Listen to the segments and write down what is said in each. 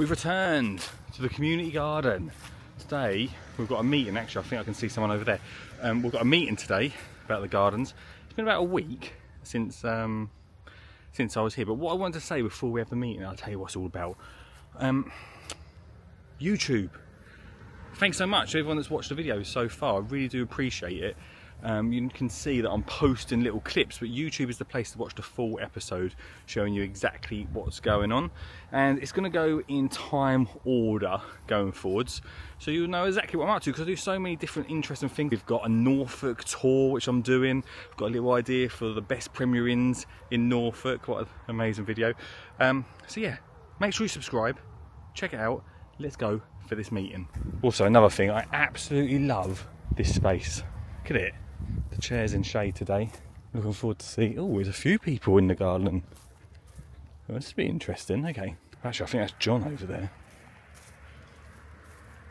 We've returned to the community garden. Today we've got a meeting, actually I think I can see someone over there. We've got a meeting today about the gardens. It's been about a week since I was here, but what I wanted to say before we have the meeting, I'll tell you what it's all about. YouTube. Thanks so much to everyone that's watched the videos so far, I really do appreciate it. You can see that I'm posting little clips, but YouTube is the place to watch the full episode, showing you exactly what's going on. And it's going to go in time order going forwards, so you'll know exactly what I'm up to, because I do so many different interesting things. We've got a Norfolk tour, which I'm doing. I've got a little idea for the best Premier Inns in Norfolk. What an amazing video. So yeah, make sure you subscribe, check it out. Let's go for this meeting. Also, another thing, I absolutely love this space. Look at it. The chair's in shade today. Looking forward to see. Oh, there's a few people in the garden. Well, this will be interesting. Okay. Actually, I think that's John over there.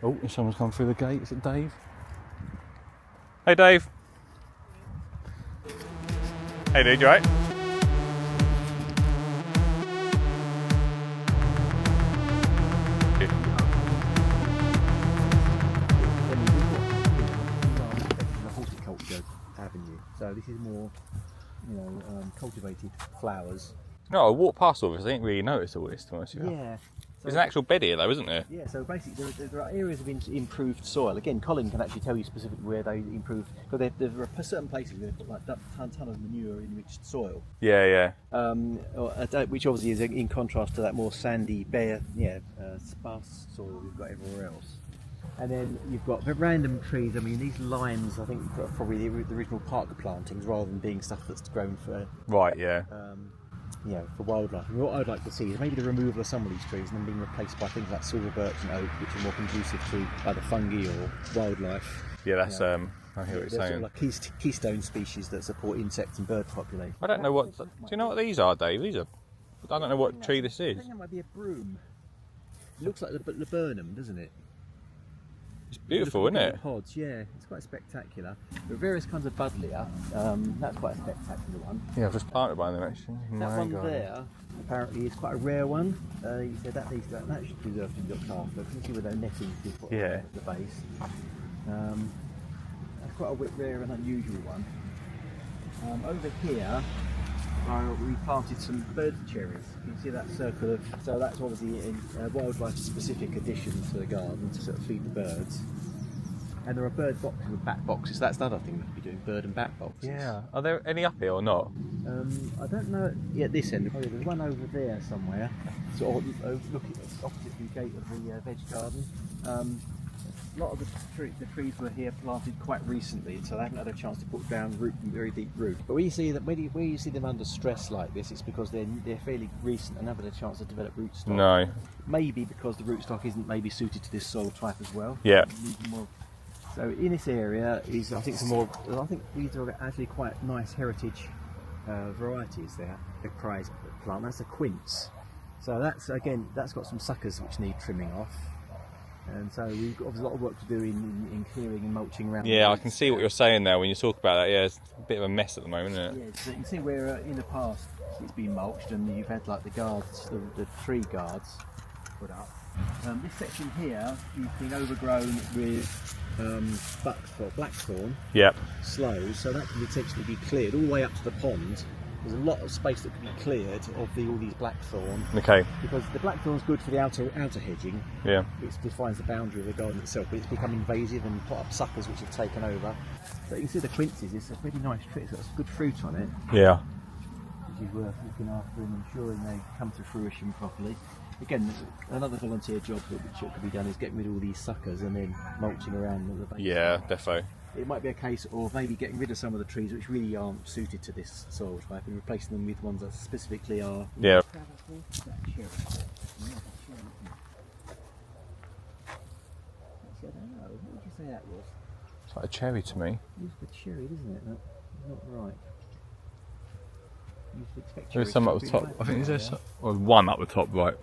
Oh, someone's come through the gate. Is it Dave? Hey, Dave. Hey, dude, you alright? Avenue. So this is more, cultivated flowers. No, I walked past all this. I didn't really notice all this, to be honest with you. Yeah. There's an actual bed here, though, isn't there? Yeah. So basically, there are areas of improved soil. Again, Colin can actually tell you specifically where they improved. Because there are certain places where they put like a ton of manure-enriched soil. Yeah. Which obviously is in contrast to that more sandy, bare, sparse soil we've got everywhere else. And then you've got random trees. I mean, these limes, I think, are probably the original park plantings rather than being stuff that's grown for Right, yeah. For wildlife. And what I'd like to see is maybe the removal of some of these trees and then being replaced by things like silver birch and oak, which are more conducive to either fungi or wildlife. Yeah, that's, I hear what you're They're saying. sort of like keystone species that support insects and bird population. I don't know what... Do you know what these are, Dave? These are... I don't know what tree this I is. think that might be a broom. It looks like the laburnum, doesn't it? It's beautiful, isn't it? Pods, yeah, it's quite spectacular. There are various kinds of buddleia. That's quite a spectacular one. Yeah, I've just planted by them actually. That one there, apparently, is quite a rare one. You said that should be preserved and looked after. You can see where they're netting at the base. That's quite a rare and unusual one. Over here, we planted some bird cherries. You can see that circle of, so that's obviously a wildlife specific addition to the garden to sort of feed the birds. And there are bird boxes and bat boxes. That's the other thing we could be doing, bird and bat boxes. Yeah. Are there any up here or not? I don't know. Yeah, this end. Oh, there's one over there somewhere. Sort of looking opposite the gate of the veg garden. A lot of the trees were here planted quite recently, so they haven't had a chance to put down very deep root. But where you see them under stress like this, it's because they're fairly recent and haven't had a chance to develop rootstock. No. Maybe because the rootstock isn't maybe suited to this soil type as well. Yeah. So in this area I think these are actually quite nice heritage varieties there. The prize plant, that's a quince. So that's got some suckers which need trimming off. And so we've got a lot of work to do in clearing and mulching around. Yeah, I can see what you're saying there when you talk about that. Yeah, it's a bit of a mess at the moment, isn't it? Yeah, so you can see where in the past it's been mulched and you've had like the guards, the tree guards put up. This section here has been overgrown with blackthorn. Yep. Sloes, so that can essentially be cleared all the way up to the pond. There's a lot of space that can be cleared of all these blackthorn. Okay. Because the blackthorn's good for the outer hedging. Yeah. It defines the boundary of the garden itself, but it's become invasive and put up suckers which have taken over. So you can see the quinces, it's a pretty nice tree, it's got some good fruit on it. Yeah. Which is worth looking after and ensuring they come to fruition properly. Again, another volunteer job which could be done is getting rid of all these suckers and then mulching around the base. Yeah, defo. It might be a case of maybe getting rid of some of the trees which really aren't suited to this soil type and replacing them with ones that specifically are. Yeah. What would you say that was? It's like a cherry to me. It's the cherry, isn't it? That's not right. You should expect There's cherries some to up the be top. ripe, I think isn't there's one up the top, right?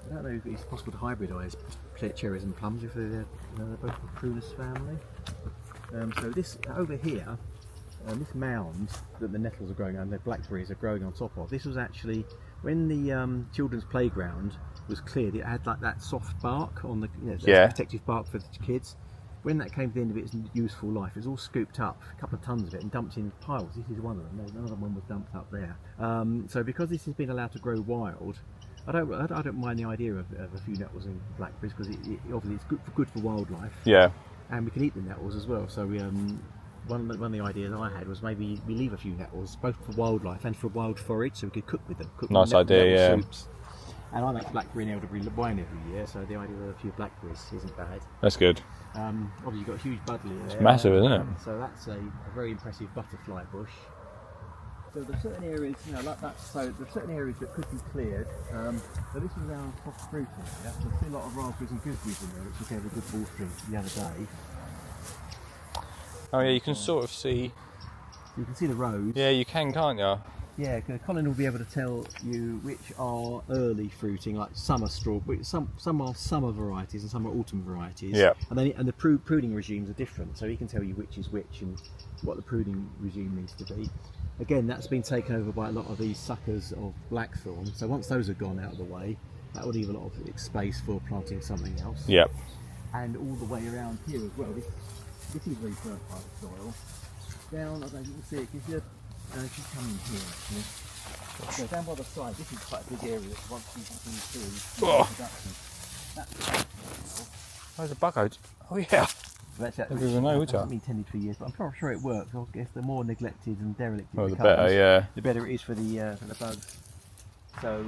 I don't know if it's possible to hybridise cherries and plums if they're both from Prunus family. So this over here, this mound that the nettles are growing on, the blackberries are growing on top of. This was actually when the children's playground was cleared. It had like that soft bark on the protective bark for the kids. When that came to the end of its useful life, it was all scooped up, a couple of tons of it, and dumped in piles. This is one of them. No, another one was dumped up there. So because this has been allowed to grow wild, I don't mind the idea of a few nettles and blackberries, because obviously it's good for wildlife. Yeah. And we can eat the nettles as well. So we, one of the ideas I had was maybe we leave a few nettles, both for wildlife and for wild forage, so we could cook with them. Nice idea, yeah. Soups. And I make blackberry and elderberry wine every year, so the idea of a few blackberries isn't bad. That's good. Obviously you've got a huge budley there. It's massive, isn't it? So that's a very impressive butterfly bush. So there's certain areas, like that. So there's certain areas that could be cleared. So this is our soft fruit area. There's still a lot of raspberries and gooseberries in there, which we gave a good watering the other day. Oh yeah, you can sort of see. You can see the roads. Yeah, you can, can't you? Yeah, Colin will be able to tell you which are early fruiting, like summer strawberry. Some are summer varieties and some are autumn varieties. Yeah. And the pruning regimes are different, so he can tell you which is which and what the pruning regime needs to be. Again, that's been taken over by a lot of these suckers of blackthorn. So once those are gone out of the way, that will leave a lot of space for planting something else. Yep. And all the way around here as well. This is very fertile soil. Down, I don't know if you can see it, because you're she's coming here actually. So down by the side, this is quite a big area. Once you can see production. There's a bug out. Oh yeah. That's I didn't even know, would hasn't been tended for years, but I'm sure it works. I guess the more neglected and derelict it the becomes, better, yeah. the better it is for the bugs. So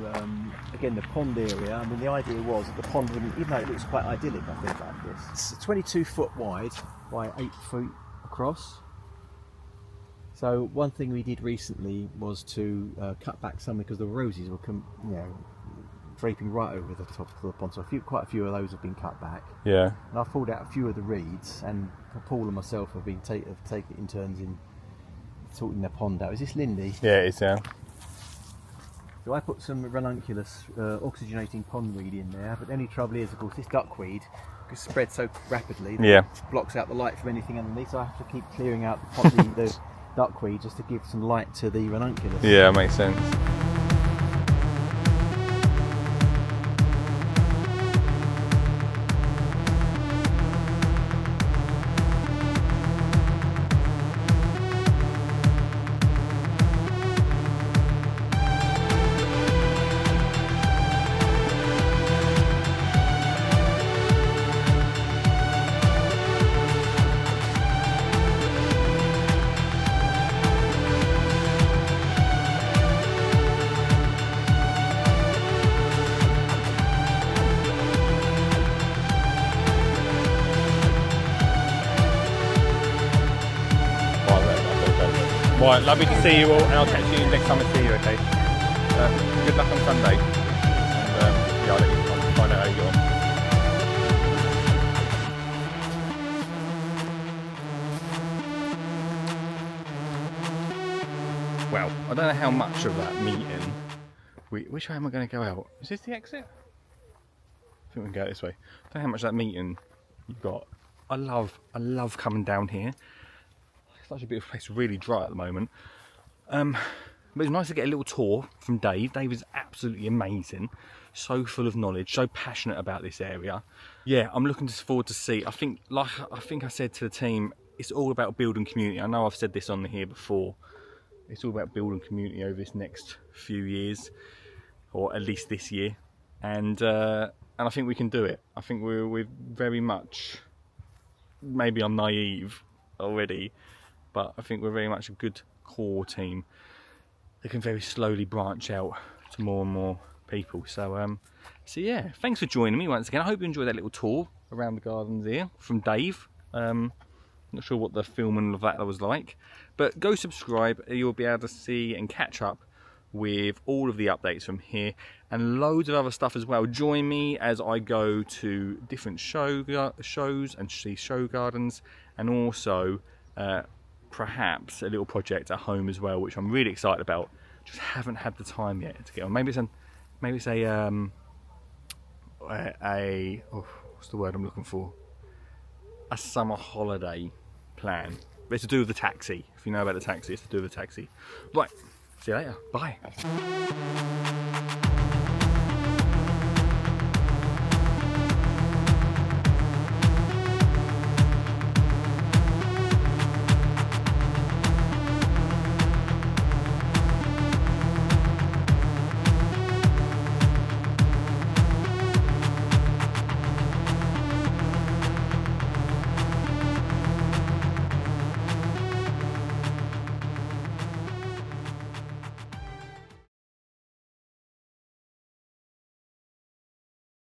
again, the pond area. I mean, the idea was that the pond wouldn't, even though it looks quite idyllic, I think, like this. It's 22 foot wide by 8 foot across. So one thing we did recently was to cut back some, because the roses were, draping right over the top of the pond. So quite a few of those have been cut back. Yeah. And I've pulled out a few of the reeds, and Paul and myself have been taken in turns in sorting the pond out. Is this Lindy? Yeah, it is. Yeah. So I put some ranunculus oxygenating pondweed in there, but the only trouble is, of course, this duckweed spreads so rapidly that it blocks out the light from anything underneath. So I have to keep clearing out the duckweed just to give some light to the ranunculus. Yeah, makes sense. Right, lovely to see you all, and I'll catch you next time I see you, okay? Good luck on Sunday. And I'll let you find out how you go on. Well, I don't know how much of that meeting. Which way am I going to go out? Is this the exit? I think we can go this way. I don't know how much of that meeting you got. I love coming down here. Such a beautiful place, really dry at the moment. But it's nice to get a little tour from Dave. Dave is absolutely amazing, so full of knowledge, so passionate about this area. Yeah, I'm looking forward to see. I think I said to the team, it's all about building community. I know I've said this on here before. It's all about building community over this next few years, or at least this year, and I think we can do it. I think we're very much. Maybe I'm naive already. But I think we're very much a good core team that can very slowly branch out to more and more people. So yeah, thanks for joining me once again. I hope you enjoyed that little tour around the gardens here from Dave. Not sure what the filming of that was like, but go subscribe. You'll be able to see and catch up with all of the updates from here and loads of other stuff as well. Join me as I go to different shows and see show gardens, and also perhaps a little project at home as well, which I'm really excited about. Just haven't had the time yet to get on. Maybe it's a what's the word I'm looking for? A summer holiday plan. It's to do with the taxi. If you know about the taxi, it's to do with the taxi. Right, see you later. Bye.